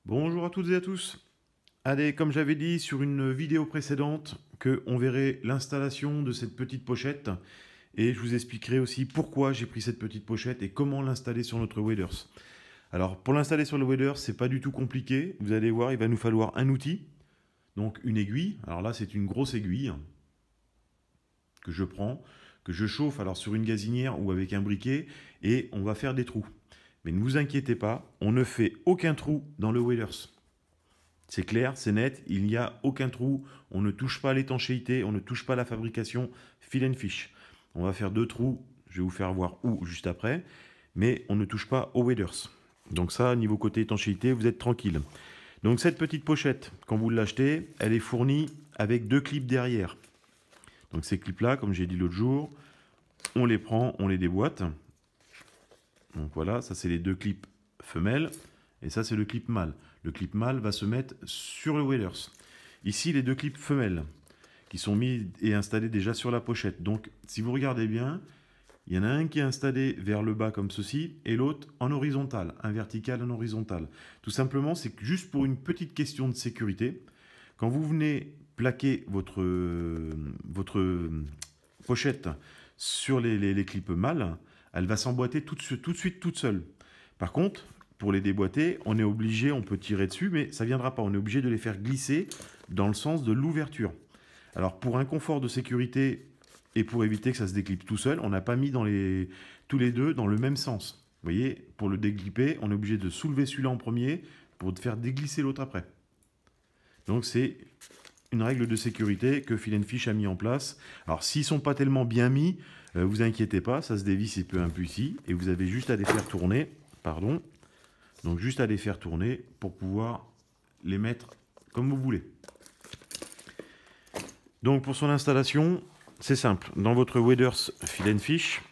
Bonjour à toutes et à tous. Allez, comme j'avais dit sur une vidéo précédente, qu'on verrait l'installation de cette petite pochette et je vous expliquerai aussi pourquoi j'ai pris cette petite pochette et comment l'installer sur notre Waders. Alors, pour l'installer sur le Waders, c'est pas du tout compliqué. Vous allez voir, il va nous falloir un outil, donc une aiguille. Alors là, c'est une grosse aiguille que je prends, que je chauffe alors sur une gazinière ou avec un briquet et on va faire des trous. Mais ne vous inquiétez pas, on ne fait aucun trou dans le Waders. C'est clair, c'est net, il n'y a aucun trou, on ne touche pas l'étanchéité, on ne touche pas la fabrication Fill & Fish. On va faire deux trous, je vais vous faire voir où juste après, mais on ne touche pas aux waders. Donc ça, niveau côté étanchéité, vous êtes tranquille. Donc cette petite pochette, quand vous l'achetez, elle est fournie avec deux clips derrière. Donc ces clips-là, comme j'ai dit l'autre jour, on les prend, on les déboîte. Donc voilà, ça c'est les deux clips femelles, et ça c'est le clip mâle. Le clip mâle va se mettre sur le waders. Ici, les deux clips femelles qui sont mis et installés déjà sur la pochette. Donc, si vous regardez bien, il y en a un qui est installé vers le bas comme ceci et l'autre en horizontal, un vertical, un horizontal. Tout simplement, c'est juste pour une petite question de sécurité. Quand vous venez plaquer votre pochette sur les clips mâles, elle va s'emboîter tout de suite toute seule. Par contre, pour les déboîter, on est obligé, on peut tirer dessus, mais ça ne viendra pas. On est obligé de les faire glisser dans le sens de l'ouverture. Alors, pour un confort de sécurité et pour éviter que ça se déclipe tout seul, on n'a pas mis tous les deux dans le même sens. Vous voyez, pour le déclipper, on est obligé de soulever celui-là en premier pour faire déglisser l'autre après. Donc, c'est une règle de sécurité que Fill & Fish a mis en place. Alors, s'ils ne sont pas tellement bien mis, vous inquiétez pas, ça se dévisse et peu un peu ici, et vous avez juste à les faire tourner, pardon, donc juste à les faire tourner pour pouvoir les mettre comme vous voulez. Donc pour son installation, c'est simple. Dans votre Waders Fill & Fish,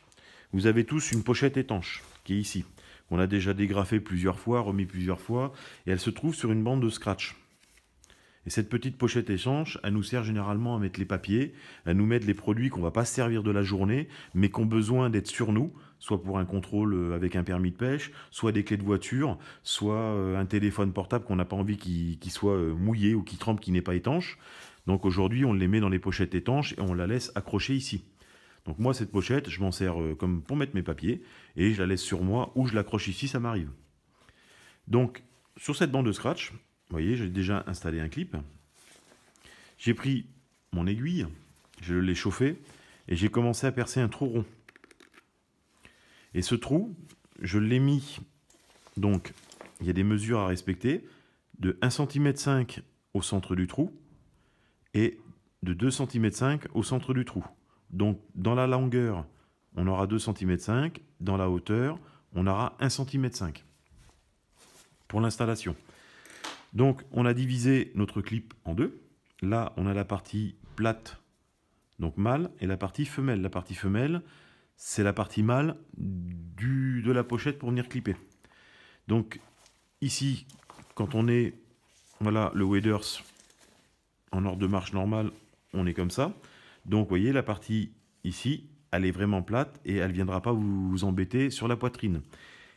vous avez tous une pochette étanche qui est ici. On a déjà dégrafé plusieurs fois, remis plusieurs fois, et elle se trouve sur une bande de scratch. Et cette petite pochette étanche, elle nous sert généralement à mettre les papiers, à nous mettre les produits qu'on ne va pas se servir de la journée, mais qui ont besoin d'être sur nous, soit pour un contrôle avec un permis de pêche, soit des clés de voiture, soit un téléphone portable qu'on n'a pas envie qu'il soit mouillé ou qui trempe, qui n'est pas étanche. Donc aujourd'hui, on les met dans les pochettes étanches et on la laisse accrocher ici. Donc moi, cette pochette, je m'en sers comme pour mettre mes papiers, et je la laisse sur moi, ou je l'accroche ici, ça m'arrive. Donc, sur cette bande de scratch, vous voyez, j'ai déjà installé un clip. J'ai pris mon aiguille, je l'ai chauffé et j'ai commencé à percer un trou rond. Et ce trou, je l'ai mis, donc il y a des mesures à respecter, de 1,5 cm au centre du trou et de 2,5 cm au centre du trou. Donc dans la longueur, on aura 2,5 cm, dans la hauteur, on aura 1,5 cm pour l'installation. Donc, on a divisé notre clip en deux. Là, on a la partie plate, donc mâle, et la partie femelle. La partie femelle, c'est la partie mâle de la pochette pour venir clipper. Donc, ici, quand on est, voilà, le waders en ordre de marche normale, on est comme ça. Donc, vous voyez, la partie ici, elle est vraiment plate et elle ne viendra pas vous embêter sur la poitrine.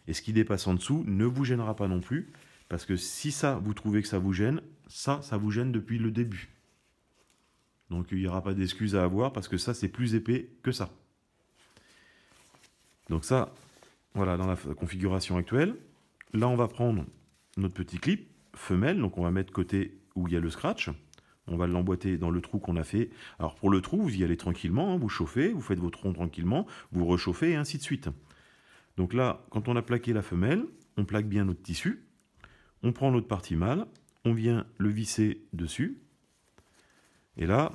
Et ce qui dépasse en dessous ne vous gênera pas non plus. Parce que si ça, vous trouvez que ça vous gêne, ça vous gêne depuis le début. Donc il n'y aura pas d'excuse à avoir parce que ça, c'est plus épais que ça. Donc ça, voilà, dans la configuration actuelle. Là, on va prendre notre petit clip femelle. Donc on va mettre côté où il y a le scratch. On va l'emboîter dans le trou qu'on a fait. Alors pour le trou, vous y allez tranquillement. Hein, vous chauffez, vous faites votre rond tranquillement. Vous rechauffez et ainsi de suite. Donc là, quand on a plaqué la femelle, on plaque bien notre tissu. On prend notre partie mâle, on vient le visser dessus. Et là,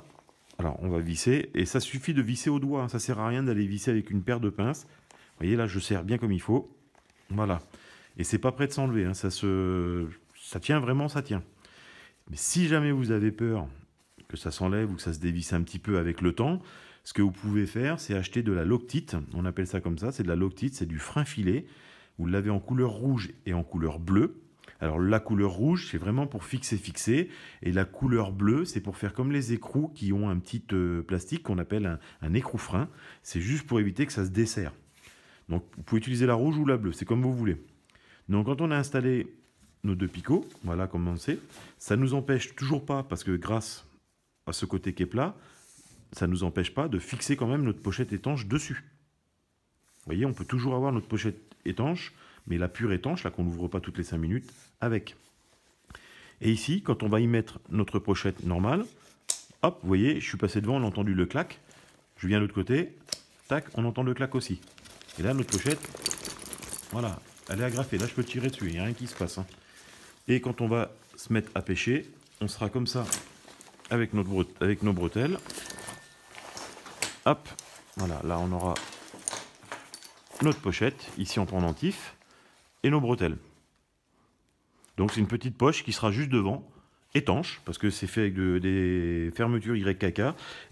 alors on va visser, et ça suffit de visser au doigt. Ça ne sert à rien d'aller visser avec une paire de pinces. Vous voyez, là, je serre bien comme il faut. Voilà. Et c'est pas prêt de s'enlever. Hein. Ça tient vraiment, ça tient. Mais si jamais vous avez peur que ça s'enlève ou que ça se dévisse un petit peu avec le temps, ce que vous pouvez faire, c'est acheter de la Loctite. On appelle ça comme ça, c'est de la Loctite, c'est du frein filet. Vous l'avez en couleur rouge et en couleur bleue. Alors la couleur rouge, c'est vraiment pour fixer, et la couleur bleue, c'est pour faire comme les écrous qui ont un petit plastique qu'on appelle un écrou frein. C'est juste pour éviter que ça se desserre. Donc vous pouvez utiliser la rouge ou la bleue, c'est comme vous voulez. Donc quand on a installé nos 2 picots, voilà comment c'est. Ça ne nous empêche toujours pas, parce que grâce à ce côté qui est plat, ça ne nous empêche pas de fixer quand même notre pochette étanche dessus. Vous voyez, on peut toujours avoir notre pochette étanche, mais la pure étanche, là qu'on n'ouvre pas toutes les 5 minutes, avec. Et ici, quand on va y mettre notre pochette normale, hop, vous voyez, je suis passé devant, on a entendu le clac. Je viens de l'autre côté, tac, on entend le clac aussi. Et là, notre pochette, voilà, elle est agrafée. Là, je peux tirer dessus, il n'y a rien qui se passe. Hein. Et quand on va se mettre à pêcher, on sera comme ça avec nos bretelles. Hop, voilà, là, on aura notre pochette, ici en pendentif, et nos bretelles. Donc, c'est une petite poche qui sera juste devant, étanche, parce que c'est fait avec des fermetures YKK.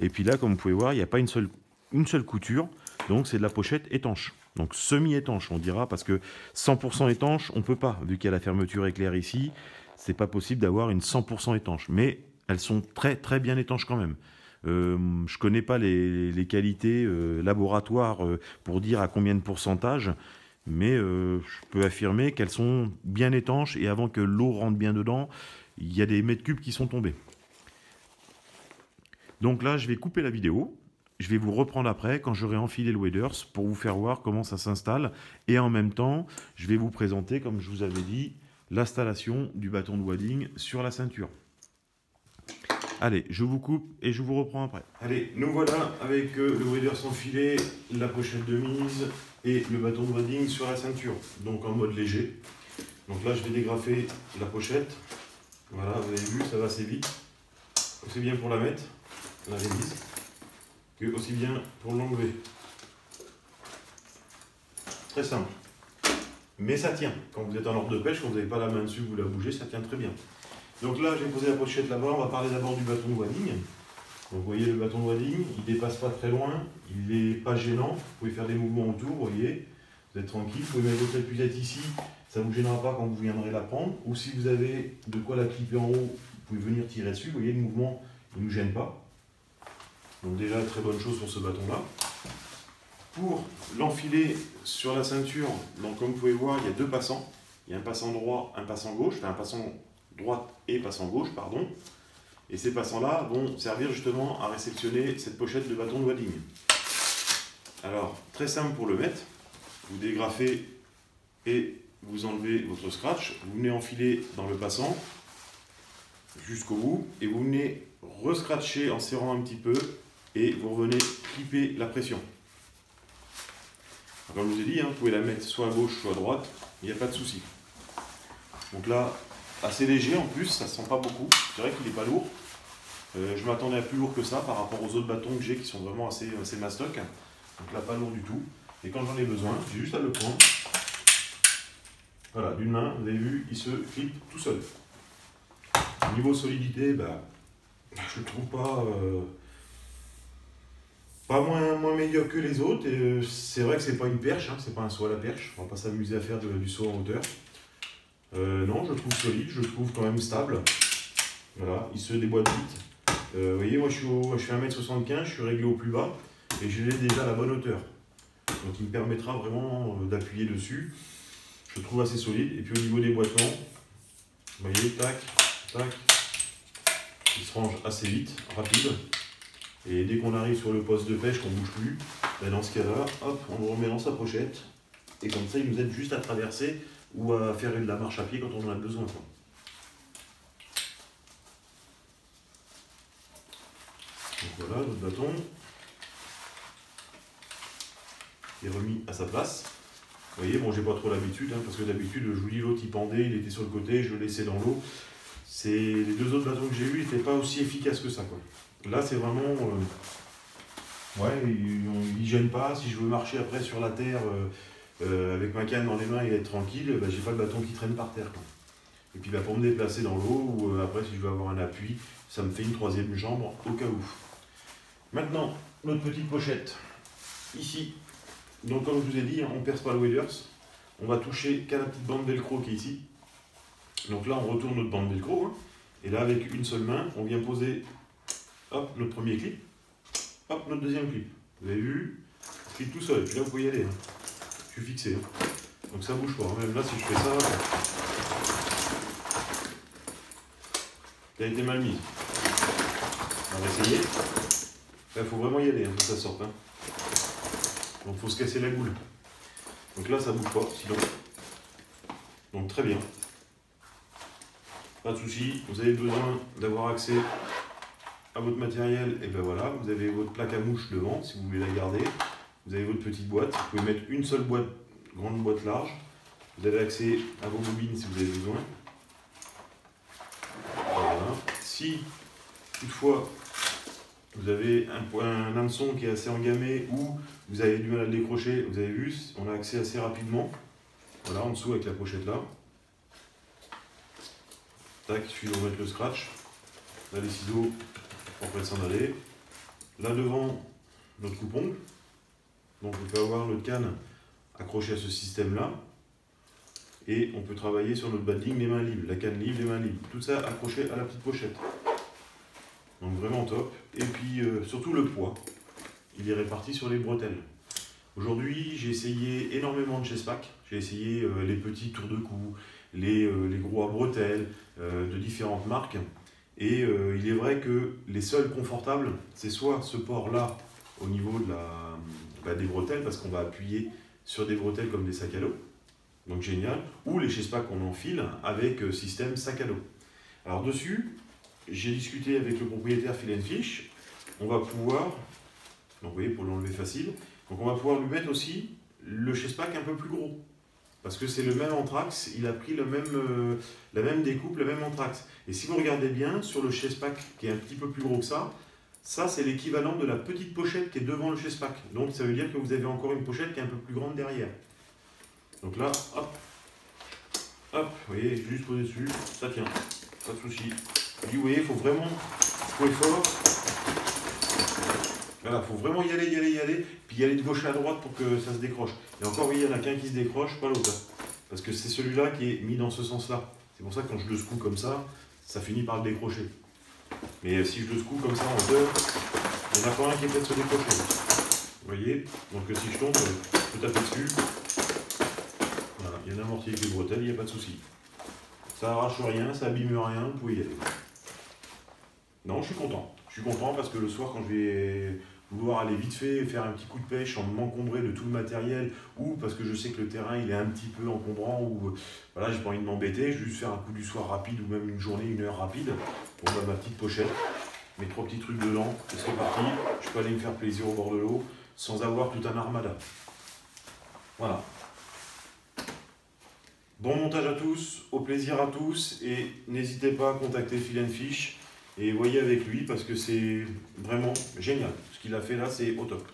Et puis là, comme vous pouvez voir, il n'y a pas une seule couture. Donc, c'est de la pochette étanche. Donc, semi-étanche, on dira, parce que 100% étanche, on ne peut pas. Vu qu'il y a la fermeture éclair ici, c'est pas possible d'avoir une 100% étanche. Mais elles sont très, très bien étanches quand même. Je connais pas les qualités laboratoires pour dire à combien de pourcentage, mais je peux affirmer qu'elles sont bien étanches et avant que l'eau rentre bien dedans, il y a des mètres cubes qui sont tombés. Donc là, je vais couper la vidéo. Je vais vous reprendre après quand j'aurai enfilé le waders pour vous faire voir comment ça s'installe. Et en même temps, je vais vous présenter, comme je vous avais dit, l'installation du bâton de wading sur la ceinture. Allez, je vous coupe et je vous reprends après. Allez, nous voilà avec le waders enfilé, la pochette de mise et le bâton de wading sur la ceinture. Donc en mode léger. Donc là, je vais dégrafer la pochette. Voilà, vous avez vu, ça va assez vite. Aussi bien pour la mettre, la révise, que aussi bien pour l'enlever. Très simple. Mais ça tient. Quand vous êtes en ordre de pêche, quand vous n'avez pas la main dessus, vous la bougez, ça tient très bien. Donc là, j'ai posé la pochette là-bas. On va parler d'abord du bâton de wading. Donc vous voyez le bâton de wading, il ne dépasse pas très loin, il n'est pas gênant. Vous pouvez faire des mouvements autour, vous voyez. Vous êtes tranquille, vous pouvez mettre votre épuisette ici, ça ne vous gênera pas quand vous viendrez la prendre. Ou si vous avez de quoi la clipper en haut, vous pouvez venir tirer dessus. Vous voyez, le mouvement, il ne nous gêne pas. Donc déjà, très bonne chose sur ce bâton-là. Pour l'enfiler sur la ceinture, donc comme vous pouvez voir, il y a 2 passants. Il y a un passant droit, un passant gauche, enfin un passant droite et passant gauche, pardon. Et ces passants-là vont servir justement à réceptionner cette pochette de bâton de wading. Alors, très simple pour le mettre. Vous dégrafez et vous enlevez votre scratch. Vous venez enfiler dans le passant jusqu'au bout et vous venez rescratcher en serrant un petit peu et vous revenez clipper la pression. Alors, comme je vous ai dit, vous pouvez la mettre soit à gauche, soit à droite, il n'y a pas de souci. Donc là, assez léger en plus, ça ne sent pas beaucoup. C'est vrai qu'il n'est pas lourd. Je m'attendais à plus lourd que ça par rapport aux autres bâtons que j'ai qui sont vraiment assez mastoc. Donc là, pas lourd du tout. Et quand j'en ai besoin, j'ai juste à le prendre. Voilà, d'une main, vous avez vu, il se clip tout seul. Niveau solidité, je le trouve pas moins médiocre que les autres. Et c'est vrai que c'est pas une perche, c'est pas un saut à la perche. On va pas s'amuser à faire du saut en hauteur. Non, je le trouve solide, je le trouve quand même stable. Voilà, il se déboîte vite. Vous voyez, moi je fais 1m75, je suis réglé au plus bas et je l'ai déjà à la bonne hauteur. Donc il me permettra vraiment d'appuyer dessus. Je le trouve assez solide. Et puis au niveau des boîtements, vous voyez, tac, tac, il se range assez vite, rapide. Et dès qu'on arrive sur le poste de pêche, qu'on ne bouge plus, dans ce cas-là, hop, on le remet dans sa pochette. Et comme ça, il nous aide juste à traverser ou à faire de la marche à pied quand on en a besoin. Donc voilà, notre bâton est remis à sa place. Vous voyez, bon, j'ai pas trop l'habitude, parce que d'habitude, je vous dis, l'autre il pendait, il était sur le côté, je le laissais dans l'eau. Les 2 autres bâtons que j'ai eus n'étaient pas aussi efficaces que ça, quoi. Là, c'est vraiment... ouais, il ne gêne pas. Si je veux marcher après sur la terre avec ma canne dans les mains et être tranquille, j'ai pas le bâton qui traîne par terre, quoi. Et puis pour me déplacer dans l'eau, ou après si je veux avoir un appui, ça me fait une 3e jambe au cas où. Maintenant, notre petite pochette, ici. Donc comme je vous ai dit, on ne perce pas le waders. On va toucher qu'à la petite bande velcro qui est ici. Donc là, on retourne notre bande velcro. Et là, avec une seule main, on vient poser hop, notre premier clip. Hop, notre deuxième clip. Vous avez vu? Il clip tout seul. Et puis là, vous pouvez y aller. Je suis fixé. Donc ça ne bouge pas. Même là, si je fais ça, qui a été mal mise. On va essayer. Il faut vraiment y aller, hein, pour que ça sorte. Hein. Donc il faut se casser la goule. Donc là, ça ne bouge pas, sinon. Donc très bien. Pas de souci. Vous avez besoin d'avoir accès à votre matériel. Et ben voilà, vous avez votre plaque à mouche devant, si vous voulez la garder. Vous avez votre petite boîte. Vous pouvez mettre une seule boîte, grande boîte large. Vous avez accès à vos bobines si vous avez besoin. Voilà. Si, toutefois, vous avez un hameçon qui est assez engamé ou vous avez du mal à le décrocher, vous avez vu, on a accès assez rapidement. Voilà, en dessous avec la pochette là. Tac, il suffit de remettre le scratch. Là, les ciseaux pour après s'en aller. Là devant, notre coupe-ongle. Donc on peut avoir notre canne accrochée à ce système là. Et on peut travailler sur notre bading les mains libres, la canne libre, les mains libres. Tout ça accroché à la petite pochette. Donc vraiment top. Et puis surtout le poids, il est réparti sur les bretelles. Aujourd'hui, j'ai essayé énormément de Chespac. J'ai essayé les petits tours de cou, les gros à bretelles de différentes marques. Et il est vrai que les seuls confortables, c'est soit ce port-là au niveau de des bretelles, parce qu'on va appuyer sur des bretelles comme des sacs à dos. Donc génial. Ou les Chespac qu'on enfile avec système sac à dos. Alors dessus, j'ai discuté avec le propriétaire Phil & Fish. On va pouvoir, donc vous voyez, pour l'enlever facile, donc on va pouvoir lui mettre aussi le Chespac un peu plus gros. Parce que c'est le même anthrax, il a pris la même découpe, le même anthrax. Et si vous regardez bien, sur le Chespac qui est un petit peu plus gros que ça c'est l'équivalent de la petite pochette qui est devant le Chespac. Donc ça veut dire que vous avez encore une pochette qui est un peu plus grande derrière. Donc là, hop, hop, vous voyez, juste poser dessus, ça tient, pas de souci. Vous voyez, il faut vraiment jouer fort. Voilà, il faut vraiment y aller, puis y aller de gauche à droite pour que ça se décroche. Et encore, vous voyez, il n'y en a qu'un qui se décroche, pas l'autre. Parce que c'est celui-là qui est mis dans ce sens-là. C'est pour ça que quand je le secoue comme ça finit par le décrocher. Mais si je le secoue comme ça en deux, il n'y en a pas un qui est peut-être se décrocher. Vous voyez? Donc si je tombe, je peux taper dessus. Voilà, il y a un amorti avec les bretelles, il n'y a pas de souci. Ça arrache rien, ça abîme rien, vous pouvez y aller. Non, je suis content. Je suis content parce que le soir, quand je vais vouloir aller vite fait faire un petit coup de pêche sans m'encombrer de tout le matériel, ou parce que je sais que le terrain il est un petit peu encombrant, ou voilà, j'ai pas envie de m'embêter, je vais juste faire un coup du soir rapide, ou même une journée, une heure rapide, pour ma petite pochette, mes 3 petits trucs dedans, et c'est parti, je peux aller me faire plaisir au bord de l'eau, sans avoir tout un armada. Voilà. Bon montage à tous, au plaisir à tous, et n'hésitez pas à contacter Phil & Fish, et voyez avec lui parce que c'est vraiment génial. Ce qu'il a fait là, c'est au top.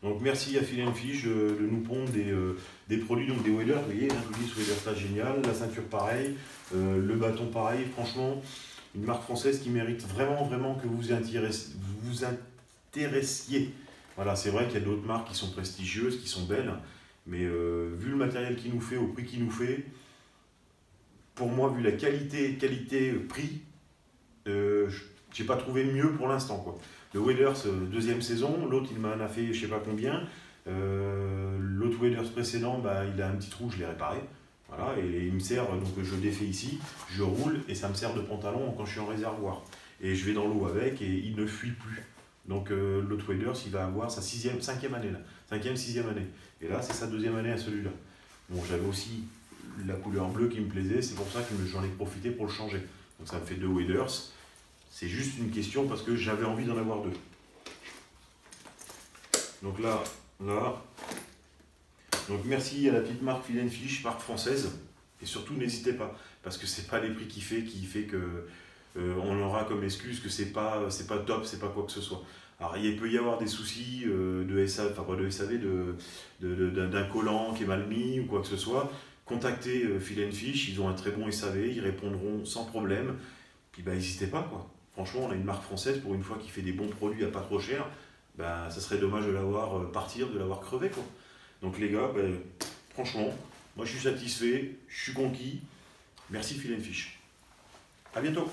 Donc merci à Phil & Fish de nous pondre des produits, donc des waders. Vous voyez, l'introduit sous waders, génial. La ceinture pareil, le bâton pareil. Franchement, une marque française qui mérite vraiment que vous vous intéressiez. Voilà, c'est vrai qu'il y a d'autres marques qui sont prestigieuses, qui sont belles. Mais vu le matériel qu'il nous fait, au prix qu'il nous fait, pour moi, vu la qualité-prix, j'ai pas trouvé mieux pour l'instant, quoi. Le Waders deuxième saison, l'autre il m'en a fait je sais pas combien. L'autre Waders précédent, il a un petit trou, je l'ai réparé. Voilà, et il me sert, donc je le défais ici, je roule et ça me sert de pantalon quand je suis en réservoir. Et je vais dans l'eau avec et il ne fuit plus. Donc l'autre Waders, il va avoir sa 5e année là. 5e, 6e année. Et là, c'est sa 2e année à celui-là. Bon, j'avais aussi la couleur bleue qui me plaisait, c'est pour ça que j'en ai profité pour le changer. Donc ça me fait 2 waders. C'est juste une question parce que j'avais envie d'en avoir 2. Donc là. Donc merci à la petite marque Phil & Fish, marque française. Et surtout, n'hésitez pas, parce que c'est pas les prix qui fait que on aura comme excuse que c'est pas top, c'est pas quoi que ce soit. Alors il peut y avoir des soucis de SAV, enfin pas de SAV, d'un collant qui est mal mis ou quoi que ce soit. Contactez Phil & Fish, ils ont un très bon SAV, ils répondront sans problème. Puis n'hésitez pas, quoi. Franchement, on a une marque française pour une fois qui fait des bons produits à pas trop cher. Ça serait dommage de l'avoir de l'avoir crevé, quoi. Donc les gars, franchement, moi je suis satisfait, je suis conquis. Merci Phil & Fish. À bientôt.